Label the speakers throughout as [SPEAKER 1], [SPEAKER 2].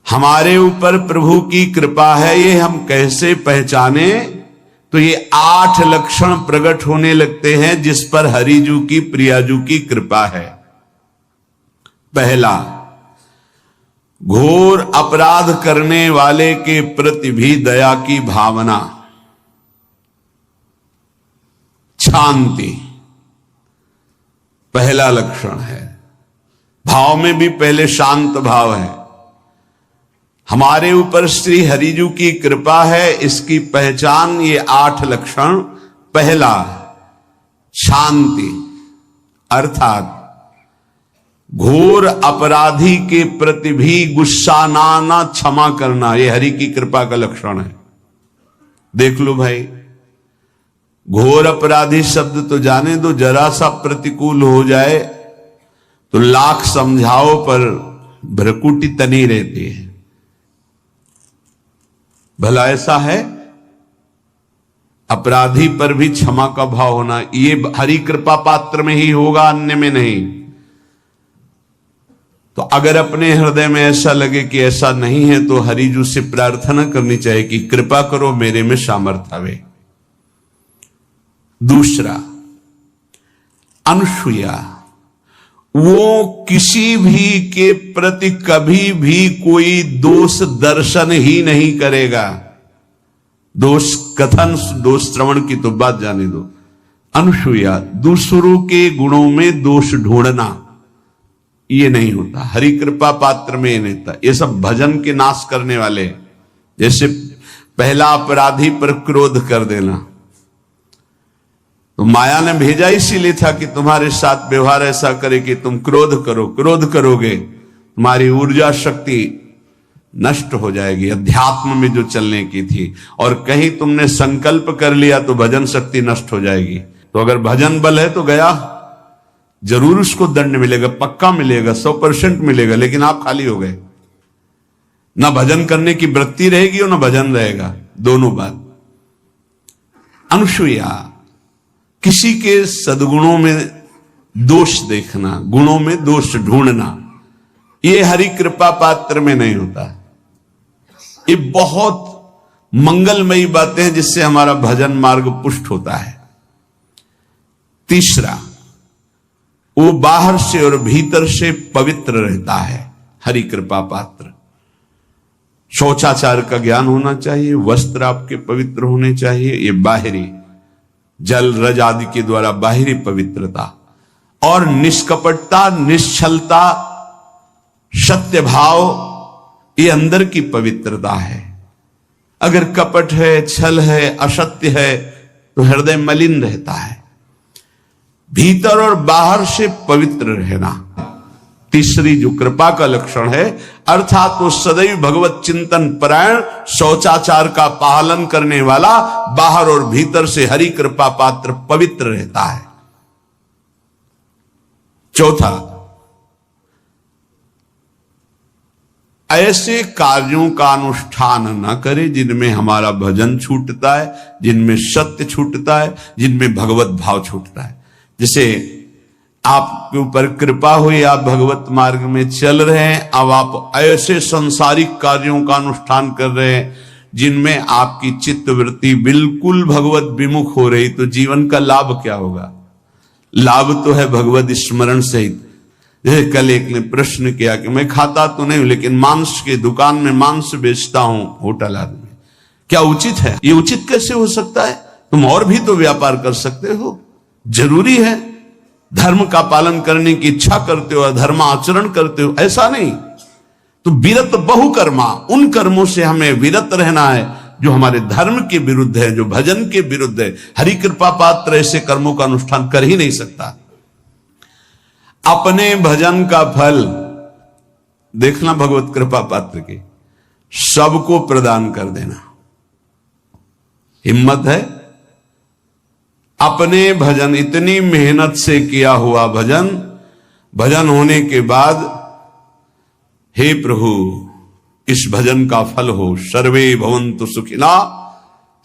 [SPEAKER 1] हमारे ऊपर प्रभु की कृपा है ये हम कैसे पहचाने? तो ये 8 लक्षण प्रकट होने लगते हैं जिस पर हरिजू की प्रियाजू की कृपा है। पहला, घोर अपराध करने वाले के प्रति भी दया की भावना, शांति पहला लक्षण है। भाव में भी पहले शांत भाव है। हमारे ऊपर श्री हरिजू की कृपा है, इसकी पहचान ये 8 लक्षण। पहला, शांति, अर्थात घोर अपराधी के प्रति भी गुस्सा ना क्षमा करना, ये हरि की कृपा का लक्षण है। देख लो भाई, घोर अपराधी शब्द तो जाने दो, जरा सा प्रतिकूल हो जाए तो लाख समझाओ पर भ्रकुटी तनी रहती है। भला ऐसा है? अपराधी पर भी क्षमा का भाव होना, ये हरि कृपा पात्र में ही होगा, अन्य में नहीं। तो अगर अपने हृदय में ऐसा लगे कि ऐसा नहीं है तो हरिजू से प्रार्थना करनी चाहिए कि कृपा करो, मेरे में सामर्थ्य आवे। दूसरा, अनुसूया, वो किसी भी के प्रति कभी भी कोई दोष दर्शन ही नहीं करेगा। दोष कथन, दोष श्रवण की तो बात जाने दो। अनुसूया, दूसरों के गुणों में दोष ढूंढना ये नहीं होता, हरि कृपा पात्र में ये नहीं होता। ये सब भजन के नाश करने वाले। जैसे पहला अपराधी पर क्रोध कर देना, तो माया ने भेजा इसीलिए था कि तुम्हारे साथ व्यवहार ऐसा करे कि तुम क्रोध करो, क्रोध करोगे तुम्हारी ऊर्जा शक्ति नष्ट हो जाएगी, अध्यात्म में जो चलने की थी। और कहीं तुमने संकल्प कर लिया तो भजन शक्ति नष्ट हो जाएगी। तो अगर भजन बल है तो गया, जरूर उसको दंड मिलेगा, पक्का मिलेगा, 100% मिलेगा, लेकिन आप खाली हो गए। ना भजन करने की वृत्ति रहेगी और ना भजन रहेगा, दोनों बात। अनुसूया, किसी के सद्गुणों में दोष देखना, गुणों में दोष ढूंढना, ये हरि कृपा पात्र में नहीं होता। ये बहुत मंगलमयी बातें हैं जिससे हमारा भजन मार्ग पुष्ट होता है। तीसरा, वो बाहर से और भीतर से पवित्र रहता है, हरि कृपा पात्र। शौचाचार का ज्ञान होना चाहिए, वस्त्र आपके पवित्र होने चाहिए, ये बाहरी जल रज आदि के द्वारा बाहरी पवित्रता। और निष्कपटता, निश्चलता, सत्य भाव, ये अंदर की पवित्रता है। अगर कपट है, छल है, असत्य है तो हृदय मलिन रहता है। भीतर और बाहर से पवित्र रहना तीसरी जो कृपा का लक्षण है। अर्थात वो सदैव भगवत चिंतन परायण, शौचाचार का पालन करने वाला, बाहर और भीतर से हरि कृपा पात्र पवित्र रहता है। चौथा, ऐसे कार्यों का अनुष्ठान न करे जिनमें हमारा भजन छूटता है, जिनमें सत्य छूटता है, जिनमें भगवत भाव छूटता है। जैसे आपके ऊपर कृपा हुई, आप भगवत मार्ग में चल रहे हैं, अब आप ऐसे संसारिक कार्यों का अनुष्ठान कर रहे हैं जिनमें आपकी चित्तवृत्ति बिल्कुल भगवत विमुख हो रही, तो जीवन का लाभ क्या होगा? लाभ तो है भगवत स्मरण सहित। जैसे कल एक ने प्रश्न किया कि मैं खाता तो नहीं हूं लेकिन मांस की दुकान में मांस बेचता हूं, होटल आदमी, क्या उचित है? ये उचित कैसे हो सकता है? तुम और भी तो व्यापार कर सकते हो। जरूरी है धर्म का पालन करने की इच्छा करते हो, धर्माचरण करते हो, ऐसा नहीं। तो विरत बहुकर्मा, उन कर्मों से हमें विरत रहना है जो हमारे धर्म के विरुद्ध है, जो भजन के विरुद्ध है। हरि कृपा पात्र ऐसे कर्मों का अनुष्ठान कर ही नहीं सकता। अपने भजन का फल देखना भगवत कृपा पात्र के, सबको प्रदान कर देना। हिम्मत है? अपने भजन, इतनी मेहनत से किया हुआ भजन, भजन होने के बाद हे प्रभु इस भजन का फल हो, सर्वे भवन्तु सुखिना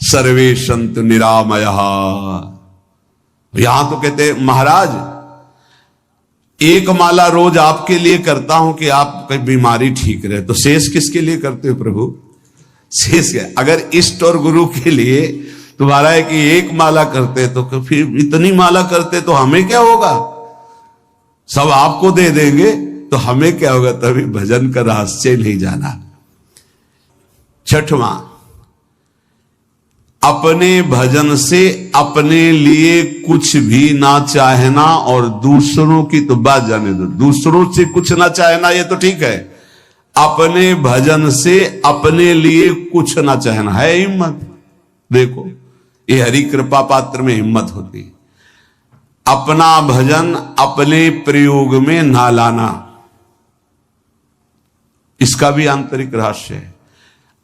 [SPEAKER 1] सर्वे सन्तु निरामया। यहां तो कहते महाराज एक माला रोज आपके लिए करता हूं कि आपकी बीमारी ठीक रहे, तो शेष किसके लिए करते हो प्रभु? शेष क्या? अगर इष्ट और गुरु के लिए तुम्हारा है कि एक माला करते तो फिर इतनी माला करते तो हमें क्या होगा? सब आपको दे देंगे तो हमें क्या होगा? तभी भजन का रहस्य नहीं जाना। छठवां, अपने भजन से अपने लिए कुछ भी ना चाहना और दूसरों की तो बात जाने दो, दूसरों से कुछ ना चाहना ये तो ठीक है, अपने भजन से अपने लिए कुछ ना चाहना है हिम्मत। देखो ये हरि कृपा पात्र में हिम्मत होती है। अपना भजन अपने प्रयोग में ना लाना, इसका भी आंतरिक रहस्य है।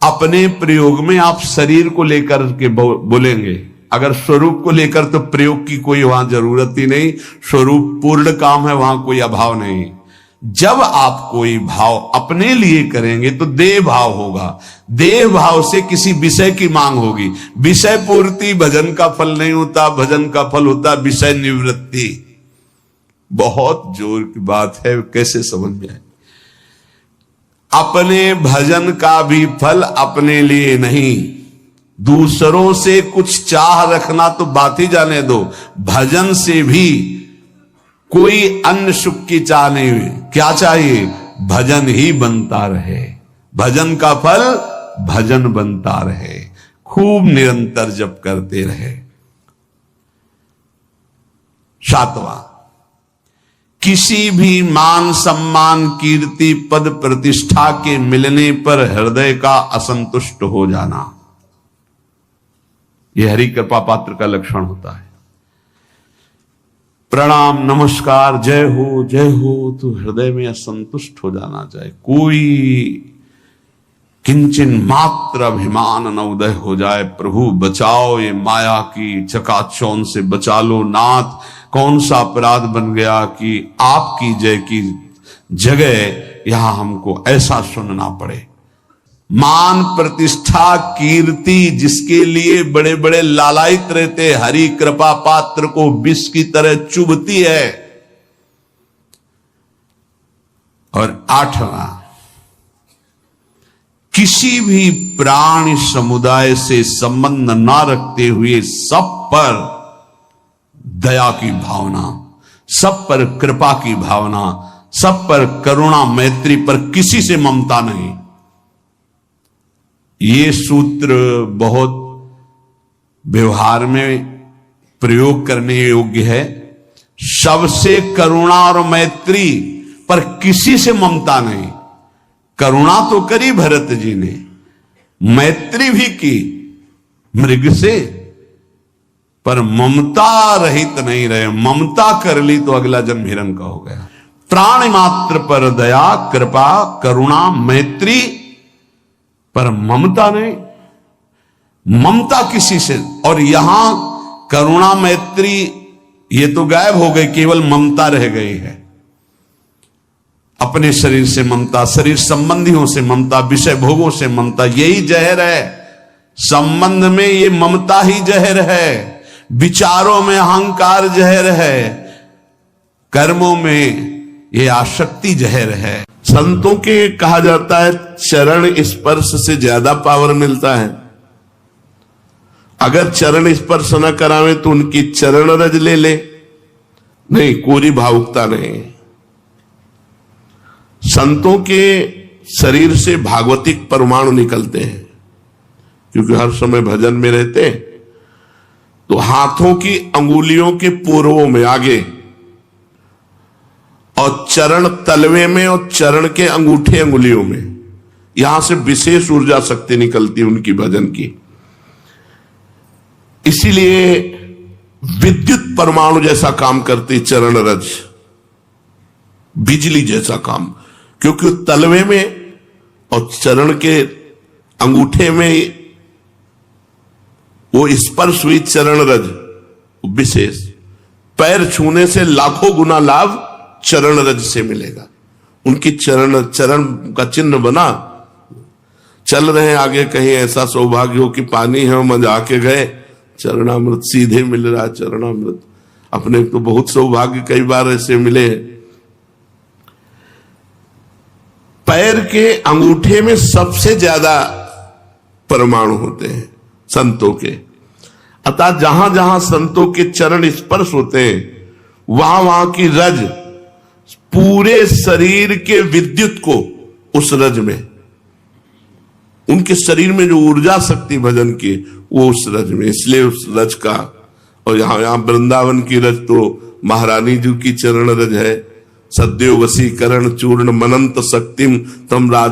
[SPEAKER 1] अपने प्रयोग में आप शरीर को लेकर के बोलेंगे, अगर स्वरूप को लेकर तो प्रयोग की कोई वहां जरूरत ही नहीं, स्वरूप पूर्ण काम है, वहां कोई अभाव नहीं। जब आप कोई भाव अपने लिए करेंगे तो देह भाव होगा, देह भाव से किसी विषय की मांग होगी। विषय पूर्ति भजन का फल नहीं होता, भजन का फल होता विषय निवृत्ति। बहुत जोर की बात है, कैसे समझ में आए? अपने भजन का भी फल अपने लिए नहीं, दूसरों से कुछ चाह रखना तो बात ही जाने दो, भजन से भी कोई अन्य सुख की चाह नहीं हुई। क्या चाहिए? भजन ही बनता रहे, भजन का फल भजन बनता रहे, खूब निरंतर जप करते रहे। सातवां, किसी भी मान सम्मान कीर्ति पद प्रतिष्ठा के मिलने पर हृदय का असंतुष्ट हो जाना, यह हरि कृपा पात्र का लक्षण होता है। प्रणाम नमस्कार जय हो तो हृदय में असंतुष्ट हो जाना चाहिए। कोई किंचन मात्र अभिमान न उदय हो जाए। प्रभु बचाओ, ये माया की चकाचौंध से बचा लो नाथ। कौन सा अपराध बन गया कि आपकी जय की जगह यहां हमको ऐसा सुनना पड़े। मान प्रतिष्ठा कीर्ति जिसके लिए बड़े बड़े लालायित रहते, हरि कृपा पात्र को विष की तरह चुभती है। और आठवां, किसी भी प्राणी समुदाय से संबंध ना रखते हुए सब पर दया की भावना, सब पर कृपा की भावना, सब पर करुणा मैत्री, पर किसी से ममता नहीं। ये सूत्र बहुत व्यवहार में प्रयोग करने योग्य है। सबसे करुणा और मैत्री, पर किसी से ममता नहीं। करुणा तो करी भरत जी ने, मैत्री भी की मृग से, पर ममता रहित नहीं रहे। ममता कर ली तो अगला जन्म हिरण का हो गया। प्राण मात्र पर दया कृपा करुणा मैत्री, पर ममता नहीं। ममता किसी से, और यहां करुणा मैत्री ये तो गायब हो गई, केवल ममता रह गई है। अपने शरीर से ममता, शरीर संबंधियों से ममता, विषय भोगों से ममता, यही जहर है। संबंध में ये ममता ही जहर है, विचारों में अहंकार जहर है, कर्मों में ये आसक्ति जहर है। संतों के कहा जाता है चरण स्पर्श से ज्यादा पावर मिलता है। अगर चरण स्पर्श न करावे तो उनकी चरण रज ले ले, नहीं कोरी भावुकता नहीं। संतों के शरीर से भागवतिक परमाणु निकलते हैं, क्योंकि हर समय भजन में रहते। तो हाथों की अंगुलियों के पूर्वों में आगे, और चरण तलवे में, और चरण के अंगूठे अंगुलियों में, यहां से विशेष ऊर्जा शक्ति निकलती उनकी भजन की। इसीलिए विद्युत परमाणु जैसा काम करती चरण रज, बिजली जैसा काम, क्योंकि तलवे में और चरण के अंगूठे में वो स्पर्श हुई चरण रज विशेष। पैर छूने से लाखों गुना लाभ चरण रज से मिलेगा। उनकी चरण का चिन्ह बना, चल रहे हैं आगे, कहीं ऐसा सौभाग्य हो कि पानी है हम जाके गए, चरणामृत सीधे मिल रहा है। चरणामृत अपने तो बहुत सौभाग्य कई बार ऐसे मिले,
[SPEAKER 2] पैर के अंगूठे में सबसे ज्यादा परमाणु होते हैं संतों के। अतः जहां जहां संतों के चरण स्पर्श होते हैं वहां वहां की रज पूरे शरीर के विद्युत को उस रज में, उनके शरीर में जो ऊर्जा शक्ति भजन की वो उस रज में, इसलिए उस रज का। और यहां वृंदावन की रज तो महारानी जी की चरण रज है। सद्यो वसीकरण चूर्ण मनंत शक्तिम तम राज